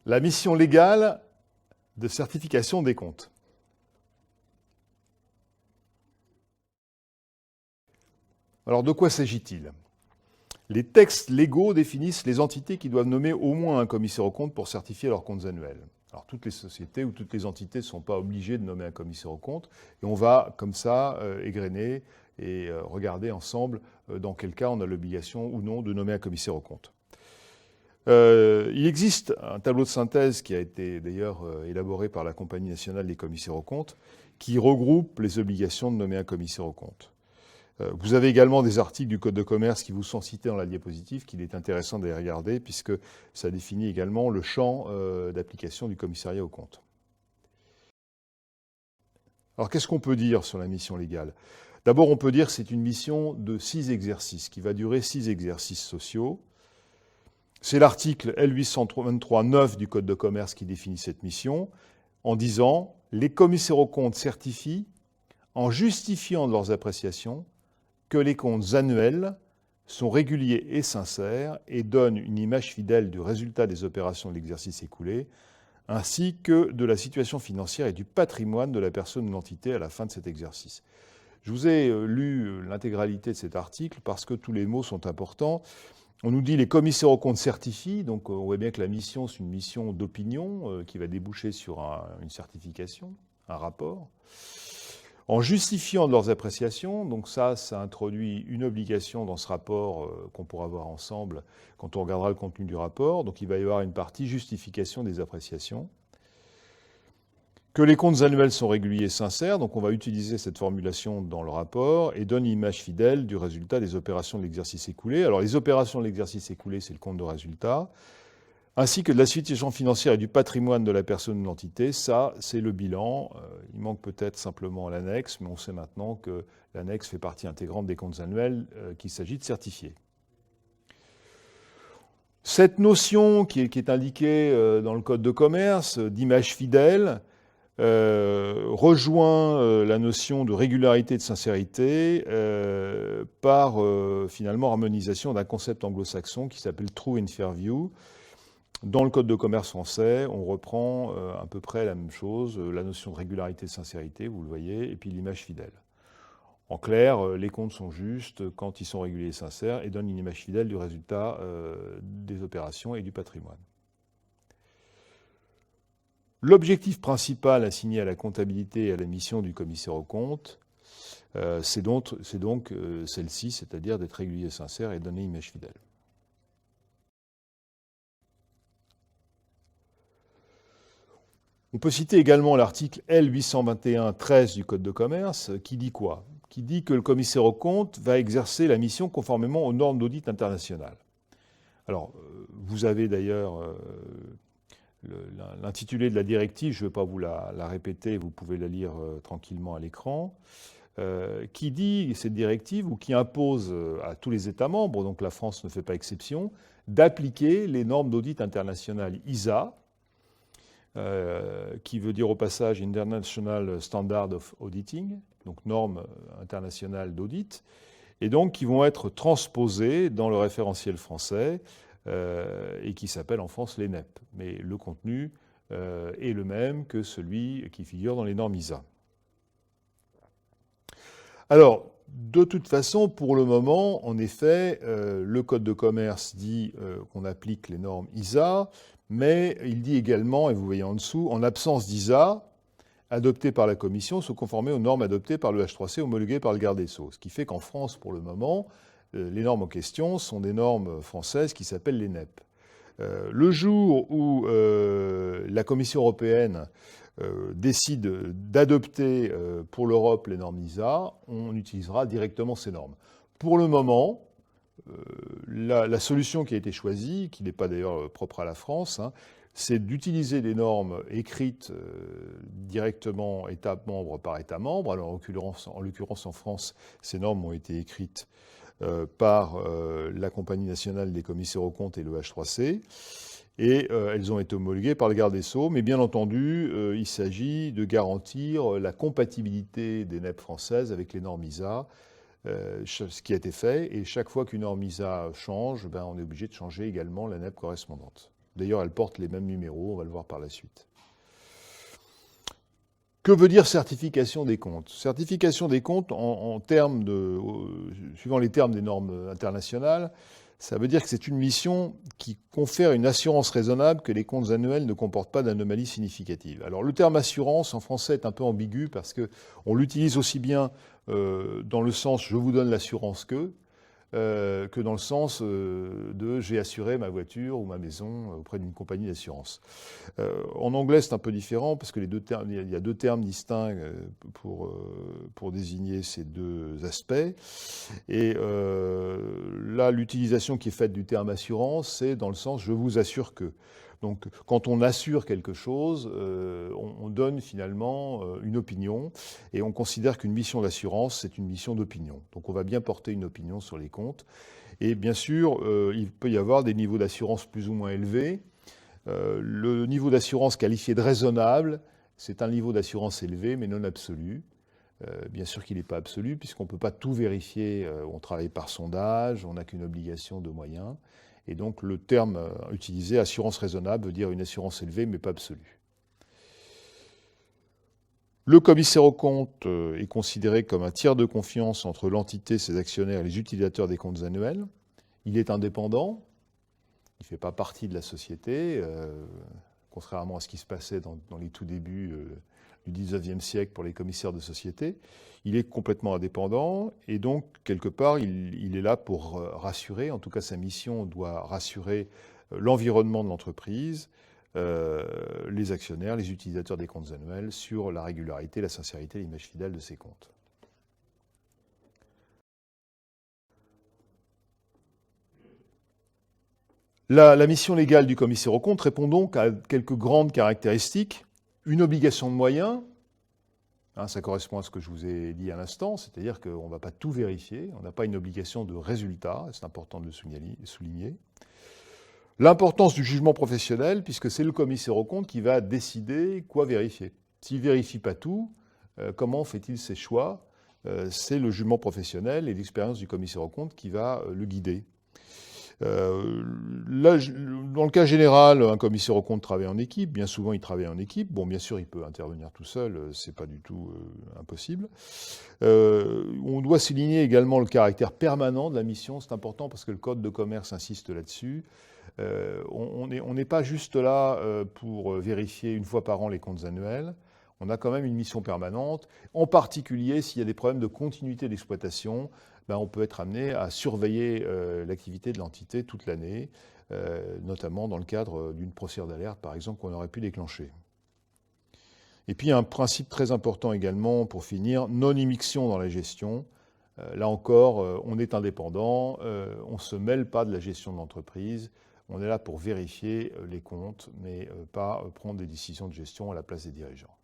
la mission légale de certification des comptes. Alors, de quoi s'agit-il? Les textes légaux définissent les entités qui doivent nommer au moins un commissaire aux comptes pour certifier leurs comptes annuels. Alors, toutes les sociétés ou toutes les entités ne sont pas obligées de nommer un commissaire aux comptes. Et on va, comme ça, égrener et regarder ensemble dans quel cas on a l'obligation ou non de nommer un commissaire aux comptes. Il existe un tableau de synthèse qui a été d'ailleurs élaboré par la Compagnie nationale des commissaires aux comptes qui regroupe les obligations de nommer un commissaire aux comptes. Vous avez également des articles du Code de commerce qui vous sont cités dans la diapositive, qu'il est intéressant d'aller regarder, puisque ça définit également le champ d'application du commissariat aux comptes. Alors, qu'est-ce qu'on peut dire sur la mission légale? D'abord, on peut dire que c'est une mission de 6 exercices, qui va durer 6 exercices sociaux. C'est l'article L823-9 du Code de commerce qui définit cette mission, en disant « Les commissaires aux comptes certifient, en justifiant de leurs appréciations, que les comptes annuels sont réguliers et sincères et donnent une image fidèle du résultat des opérations de l'exercice écoulé, ainsi que de la situation financière et du patrimoine de la personne ou de l'entité à la fin de cet exercice. » Je vous ai lu l'intégralité de cet article parce que tous les mots sont importants. On nous dit les commissaires aux comptes certifient, donc on voit bien que la mission, c'est une mission d'opinion qui va déboucher sur une certification, un rapport. En justifiant de leurs appréciations, donc ça introduit une obligation dans ce rapport qu'on pourra voir ensemble quand on regardera le contenu du rapport. Donc il va y avoir une partie justification des appréciations. Que les comptes annuels sont réguliers et sincères, donc on va utiliser cette formulation dans le rapport, et donne une image fidèle du résultat des opérations de l'exercice écoulé. Alors les opérations de l'exercice écoulé, c'est le compte de résultat, ainsi que de la situation financière et du patrimoine de la personne ou de l'entité, ça, c'est le bilan. Il manque peut-être simplement l'annexe, mais on sait maintenant que l'annexe fait partie intégrante des comptes annuels qu'il s'agit de certifier. Cette notion qui est indiquée dans le Code de commerce d'image fidèle rejoint la notion de régularité et de sincérité par finalement harmonisation d'un concept anglo-saxon qui s'appelle True and Fair View. Dans le Code de commerce français, on reprend à peu près la même chose, la notion de régularité et de sincérité, vous le voyez, et puis l'image fidèle. En clair, les comptes sont justes quand ils sont réguliers et sincères et donnent une image fidèle du résultat des opérations et du patrimoine. L'objectif principal assigné à la comptabilité et à la mission du commissaire aux comptes, c'est donc celle-ci, c'est-à-dire d'être régulier et sincère et donner une image fidèle. On peut citer également l'article L821-13 du Code de commerce qui dit quoi? Qui dit que le commissaire aux comptes va exercer la mission conformément aux normes d'audit internationales. Alors, vous avez d'ailleurs l'intitulé de la directive, je ne vais pas vous la répéter, vous pouvez la lire tranquillement à l'écran, qui dit, cette directive, ou qui impose à tous les États membres, donc la France ne fait pas exception, d'appliquer les normes d'audit internationales ISA, qui veut dire au passage International Standard of Auditing, donc normes internationales d'audit, et donc qui vont être transposées dans le référentiel français et qui s'appelle en France l'ENEP. Mais le contenu est le même que celui qui figure dans les normes ISA. Alors, de toute façon, pour le moment, en effet, le Code de commerce dit qu'on applique les normes ISA, mais il dit également, et vous voyez en dessous, en l'absence d'ISA, adoptées par la Commission, se conformer aux normes adoptées par le H3C homologuées par le garde des Sceaux. Ce qui fait qu'en France, pour le moment, les normes en question sont des normes françaises qui s'appellent l'ENEP. Le jour où la Commission européenne décide d'adopter pour l'Europe les normes ISA, on utilisera directement ces normes. Pour le moment, la solution qui a été choisie, qui n'est pas d'ailleurs propre à la France, c'est d'utiliser des normes écrites directement État membre par État membre. Alors en l'occurrence en France, ces normes ont été écrites par la Compagnie nationale des commissaires aux comptes et le H3C. Et elles ont été homologuées par le garde des Sceaux. Mais bien entendu, il s'agit de garantir la compatibilité des NEP françaises avec les normes ISA, ce qui a été fait. Et chaque fois qu'une norme ISA change, on est obligé de changer également la NEP correspondante. D'ailleurs, elles portent les mêmes numéros, on va le voir par la suite. Que veut dire certification des comptes? Certification des comptes, suivant les termes des normes internationales, ça veut dire que c'est une mission qui confère une assurance raisonnable que les comptes annuels ne comportent pas d'anomalies significatives. Alors le terme assurance en français est un peu ambigu parce qu'on l'utilise aussi bien dans le sens « je vous donne l'assurance que » que dans le sens de « j'ai assuré ma voiture ou ma maison auprès d'une compagnie d'assurance ». En anglais, c'est un peu différent parce que il y a deux termes distincts pour désigner ces deux aspects. Et là, l'utilisation qui est faite du terme assurance, c'est dans le sens « je vous assure que ». Donc, quand on assure quelque chose, on donne finalement une opinion et on considère qu'une mission d'assurance, c'est une mission d'opinion. Donc, on va bien porter une opinion sur les comptes. Et bien sûr, il peut y avoir des niveaux d'assurance plus ou moins élevés. Le niveau d'assurance qualifié de raisonnable, c'est un niveau d'assurance élevé, mais non absolu. Bien sûr qu'il n'est pas absolu, puisqu'on ne peut pas tout vérifier. On travaille par sondage, on n'a qu'une obligation de moyens. Et donc le terme utilisé, assurance raisonnable, veut dire une assurance élevée, mais pas absolue. Le commissaire aux comptes est considéré comme un tiers de confiance entre l'entité, ses actionnaires et les utilisateurs des comptes annuels. Il est indépendant, il ne fait pas partie de la société, contrairement à ce qui se passait dans les tout débuts du XIXe siècle pour les commissaires de société. Il est complètement indépendant et donc, quelque part, il est là pour rassurer, en tout cas sa mission doit rassurer l'environnement de l'entreprise, les actionnaires, les utilisateurs des comptes annuels sur la régularité, la sincérité, l'image fidèle de ces comptes. La mission légale du commissaire aux comptes répond donc à quelques grandes caractéristiques. Une obligation de moyens, ça correspond à ce que je vous ai dit à l'instant, c'est-à-dire qu'on ne va pas tout vérifier, on n'a pas une obligation de résultat, c'est important de le souligner. L'importance du jugement professionnel, puisque c'est le commissaire aux comptes qui va décider quoi vérifier. S'il ne vérifie pas tout, comment fait-il ses choix? C'est le jugement professionnel et l'expérience du commissaire aux comptes qui va le guider. Là, dans le cas général, un commissaire aux comptes travaille en équipe. Bien souvent, il travaille en équipe. Bon, bien sûr, il peut intervenir tout seul, c'est pas du tout impossible. On doit souligner également le caractère permanent de la mission. C'est important parce que le Code de commerce insiste là-dessus. On n'est pas juste là pour vérifier une fois par an les comptes annuels. On a quand même une mission permanente, en particulier s'il y a des problèmes de continuité d'exploitation. On peut être amené à surveiller l'activité de l'entité toute l'année, notamment dans le cadre d'une procédure d'alerte, par exemple, qu'on aurait pu déclencher. Et puis, un principe très important également, pour finir, non-immixtion dans la gestion. Là encore, on est indépendant, on ne se mêle pas de la gestion de l'entreprise. On est là pour vérifier les comptes, mais pas prendre des décisions de gestion à la place des dirigeants.